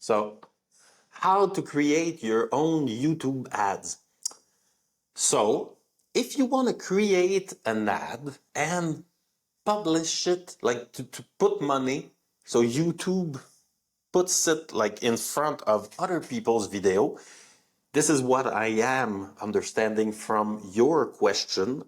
So how to create your own YouTube ads. So if you want to create an ad and publish it, like to put money, so YouTube puts it like in front of other people's video. This is what I am understanding from your question.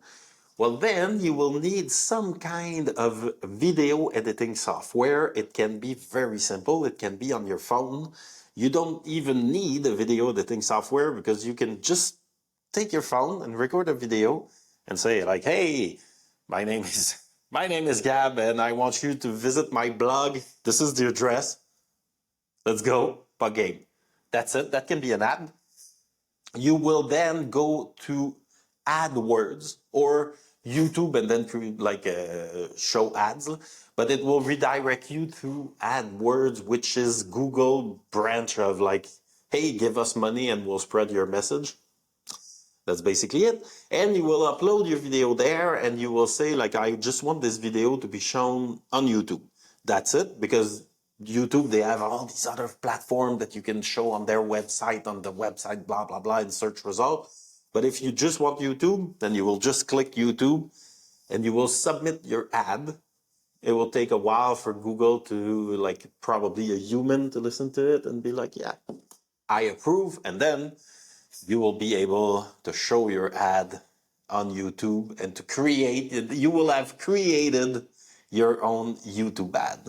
Well, then you will need some kind of video editing software. It can be very simple. It can be on your phone. You don't even need a video editing software because you can just take your phone and record a video and say like, hey, my name is Gab and I want you to visit my blog. This is the address. Let's go. Bug game. That's it. That can be an ad. You will then go to AdWords or YouTube and then show ads, but it will redirect you to AdWords, which is Google branch of like, hey, give us money and we'll spread your message. That's basically it. And you will upload your video there and you will say like, I just want this video to be shown on YouTube. That's it, because YouTube, they have all these other platforms that you can show on their website, blah, blah, blah, in search result. But if you just want YouTube, then you will just click YouTube and you will submit your ad. It will take a while for Google to like probably a human to listen to it and be like, yeah, I approve. And then you will be able to show your ad on YouTube and to create, you will have created your own YouTube ad.